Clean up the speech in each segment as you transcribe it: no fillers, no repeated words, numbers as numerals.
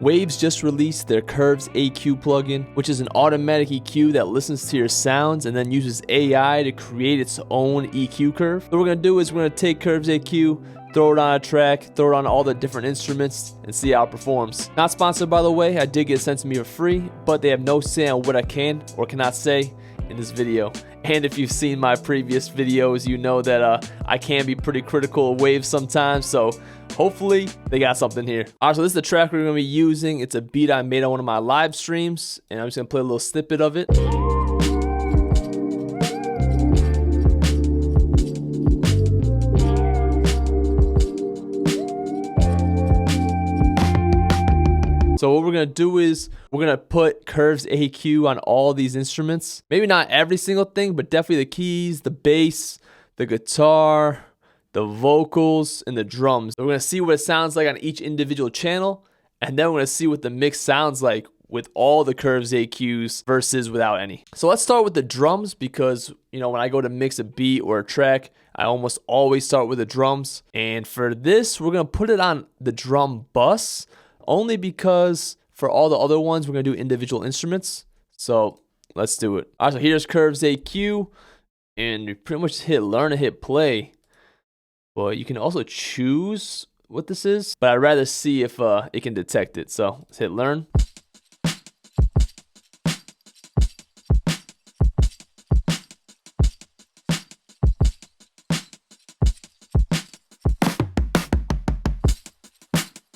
Waves just released their Curves AQ plugin, which is an automatic EQ that listens to your sounds and then uses AI to create its own EQ curve. What we're gonna do is we're gonna take Curves AQ, throw it on a track, throw it on all the different instruments, and see how it performs. Not sponsored, by the way. I did get it sent to me for free, but they have no say on what I can or cannot say in this video. And if you've seen my previous videos, you know that I can be pretty critical of Waves sometimes, so hopefully they got something here. Alright, so this is the track we're going to be using. It's a beat I made on one of my live streams, and I'm just going to play a little snippet of it. So what we're going to do is we're going to put Curves AQ on all these instruments. Maybe not every single thing, but definitely the keys, the bass, the guitar, the vocals, and the drums. So we're going to see what it sounds like on each individual channel, and then we're going to see what the mix sounds like with all the Curves AQs versus without any. So let's start with the drums because, you know, when I go to mix a beat or a track, I almost always start with the drums. And for this, we're going to put it on the drum bus, only because for all the other ones, we're going to do individual instruments. So let's do it. All right, so here's Curves AQ, and you pretty much hit learn and hit play. But you can also choose what this is, but I'd rather see if it can detect it. So let's hit learn.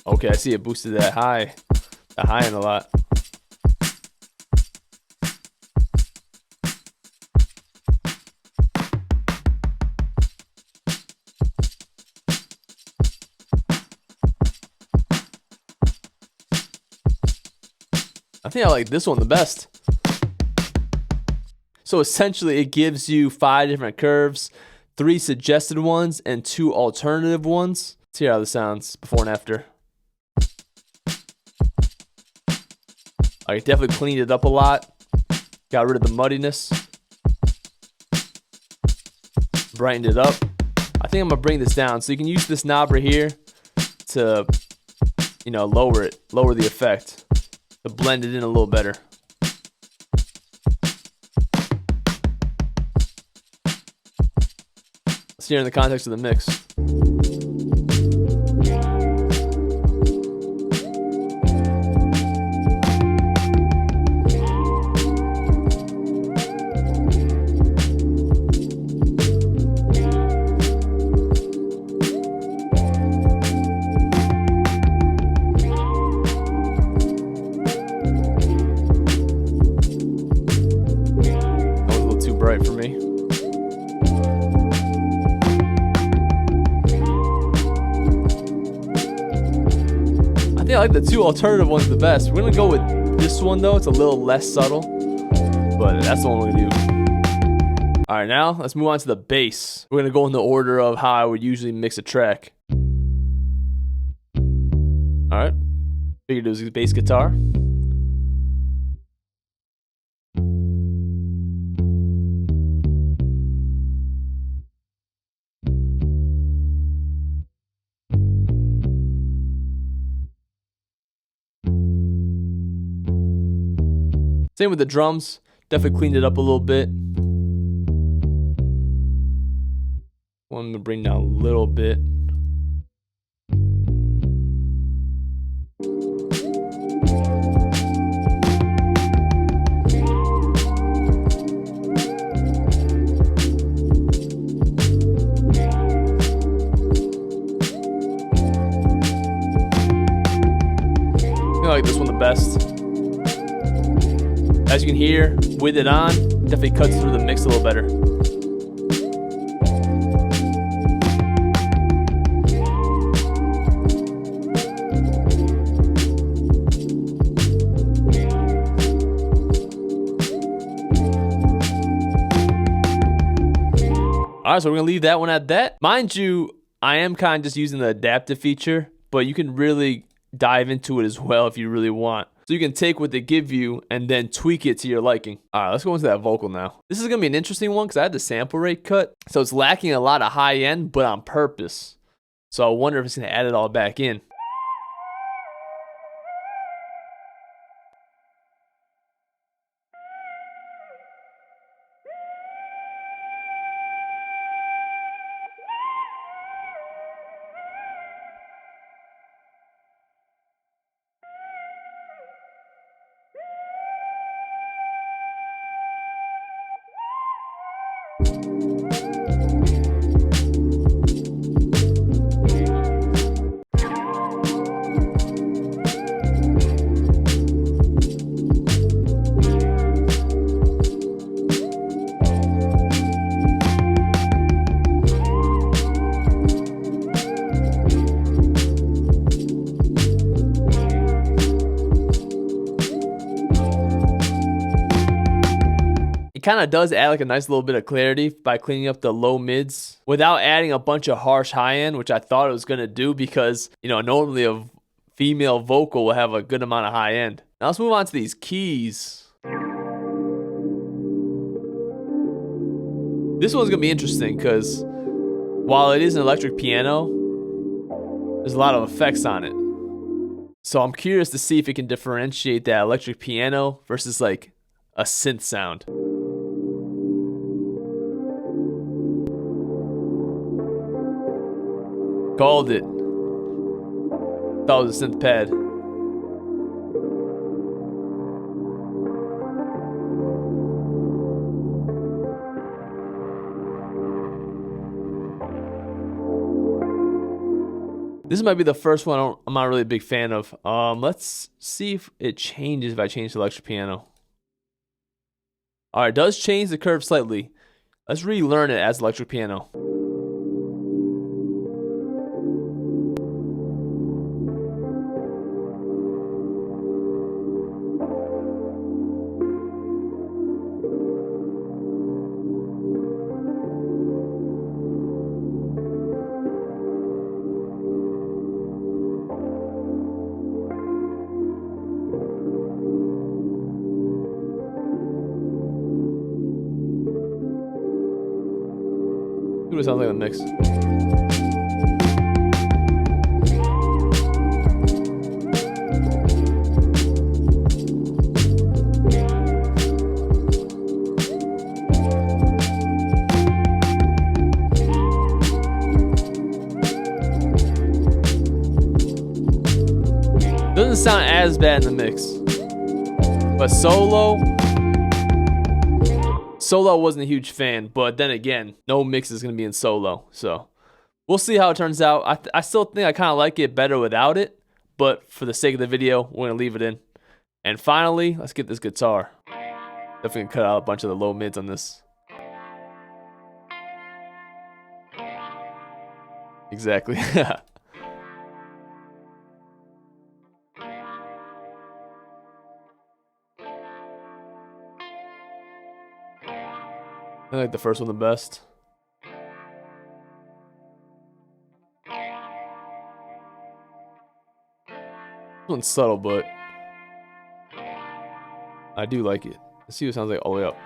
Okay, I see it boosted that high end a lot. I think I like this one the best. So essentially it gives you 5 different curves, 3 suggested ones, and 2 alternative ones. Let's hear how this sounds before and after. I definitely cleaned it up a lot. Got rid of the muddiness. Brightened it up. I think I'm gonna bring this down. So you can use this knob right here to, you know, lower it, lower the effect, to blend it in a little better. Let's hear in the context of the mix. Bright for me. I think I like the 2 alternative ones the best. We're gonna go with this one though. It's a little less subtle, but that's the one we're gonna do. All right, now let's move on to the bass. We're gonna go in the order of how I would usually mix a track. All right, figured it was a bass guitar. Same with the drums, definitely cleaned it up a little bit. One I'm gonna bring down a little bit. I like this one the best. As you can hear, with it on, definitely cuts through the mix a little better. All right, so we're gonna leave that one at that. Mind you, I am kind of just using the adaptive feature, but you can really dive into it as well if you really want. So you can take what they give you and then tweak it to your liking. All right, let's go into that vocal now. This is gonna be an interesting one because I had the sample rate cut. So it's lacking a lot of high end, but on purpose. So I wonder if it's gonna add it all back in. Kind of does add like a nice little bit of clarity by cleaning up the low mids without adding a bunch of harsh high end, which I thought it was going to do because, you know, normally a female vocal will have a good amount of high end. Now let's move on to these keys. This one's going to be interesting because while it is an electric piano, there's a lot of effects on it. So I'm curious to see if it can differentiate that electric piano versus like a synth sound. Called it. Thought it was a synth pad. This might be the first one I'm not really a big fan of. Let's see if it changes if I change the electric piano. Alright, it does change the curve slightly. Let's relearn it as electric piano. It sounds like a mix. Doesn't sound as bad in the mix, but solo wasn't a huge fan, but then again, no mix is going to be in solo, so we'll see how it turns out. I still think I kind of like it better without it, but for the sake of the video, we're going to leave it in. And finally, let's get this guitar. Definitely cut out a bunch of the low mids on this. Exactly. I like the first one the best. This one's subtle, but I do like it. Let's see what it sounds like all the way up.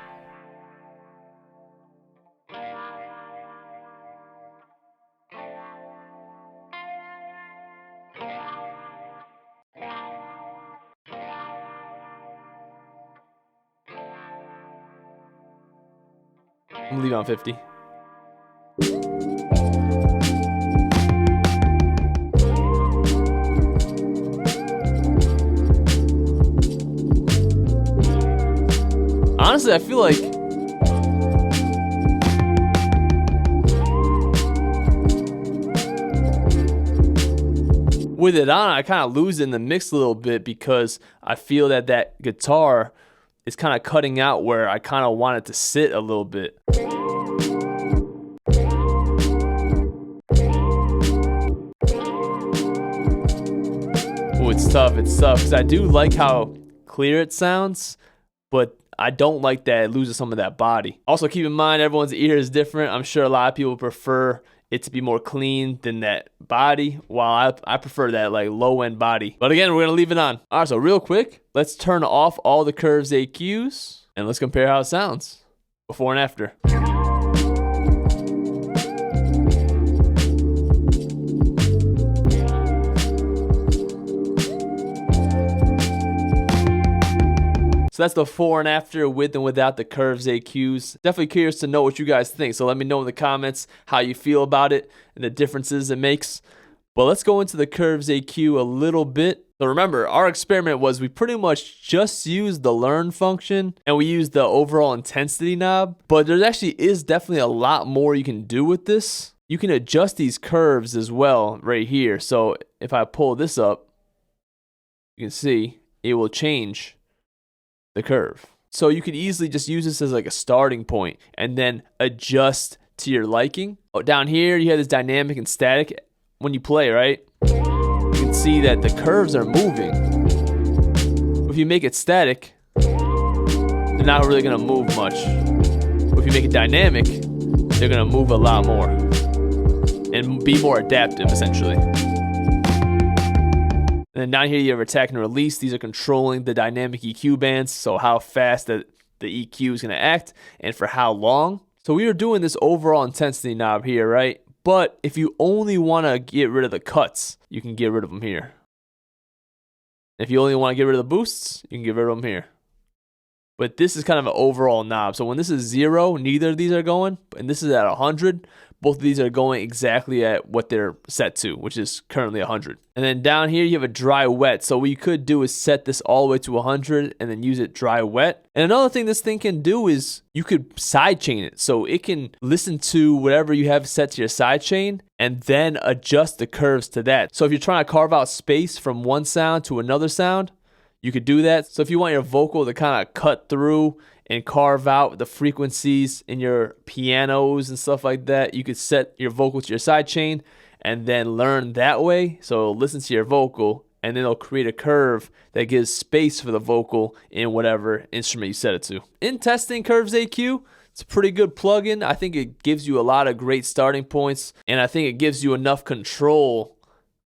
I'm gonna leave it on 50. Honestly, I feel like with it on, I kind of lose it in the mix a little bit because I feel that that guitar is kind of cutting out where I kind of want it to sit a little bit. Oh, it's tough. It's tough because I do like how clear it sounds, but I don't like that it loses some of that body. Also, keep in mind, everyone's ear is different. I'm sure a lot of people prefer it to be more clean than that body, while I prefer that like low end body. But again, we're gonna leave it on. All right, so real quick, let's turn off all the curves AQs and let's compare how it sounds before and after. So that's the before and after with and without the curves AQs. Definitely curious to know what you guys think. So let me know in the comments how you feel about it and the differences it makes. But let's go into the curves AQ a little bit So remember, our experiment was we pretty much just used the learn function and we used the overall intensity knob, but there actually is definitely a lot more you can do with this. You can adjust these curves as well right here. So if I pull this up, you can see it will change the curve. So you could easily just use this as like a starting point and then adjust to your liking. Oh, down here you have this dynamic and static. When you play, right, you can see that the curves are moving. If you make it static, they're not really gonna move much. But if you make it dynamic, they're gonna move a lot more and be more adaptive, essentially. And then down here you have attack and release. These are controlling the dynamic EQ bands, so how fast the EQ is gonna act and for how long. So we were doing this overall intensity knob here, right? But if you only want to get rid of the cuts, you can get rid of them here. If you only want to get rid of the boosts, you can get rid of them here. But this is kind of an overall knob. So when this is 0, neither of these are going. And this is at 100. Both of these are going exactly at what they're set to, which is currently 100. And then down here, you have a dry wet. So what you could do is set this all the way to 100 and then use it dry wet. And another thing this thing can do is you could sidechain it. So it can listen to whatever you have set to your sidechain and then adjust the curves to that. So if you're trying to carve out space from one sound to another sound, you could do that. So if you want your vocal to kind of cut through and carve out the frequencies in your pianos and stuff like that, you could set your vocal to your sidechain and then learn that way. So it'll listen to your vocal and then it'll create a curve that gives space for the vocal in whatever instrument you set it to. In testing Curves AQ, it's a pretty good plugin. I think it gives you a lot of great starting points, and I think it gives you enough control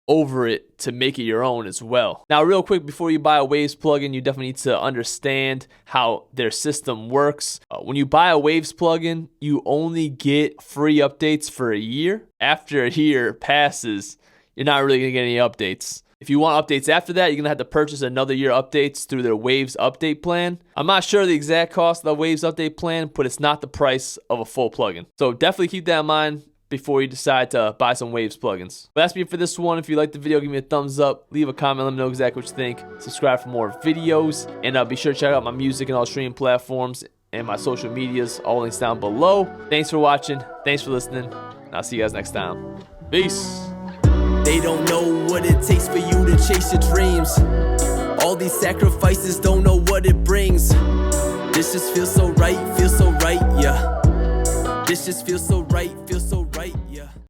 over it to make it your own as well. Now, real quick, before you buy a Waves plugin, you definitely need to understand how their system works. When you buy a Waves plugin, you only get free updates for a year. After a year passes, you're not really gonna get any updates. If you want updates after that, you're gonna have to purchase another year updates through their Waves update plan. I'm not sure the exact cost of the Waves update plan, but it's not the price of a full plugin. So definitely keep that in mind before you decide to buy some Waves plugins. But that's me for this one. If you liked the video, give me a thumbs up, leave a comment, let me know exactly what you think. Subscribe for more videos, and be sure to check out my music and all streaming platforms and my social medias, all links down below. Thanks for watching, thanks for listening, and I'll see you guys next time. Peace. They don't know what it takes for you to chase your dreams. All these sacrifices, don't know what it brings. This just feels so right, yeah. This just feels so right, yeah.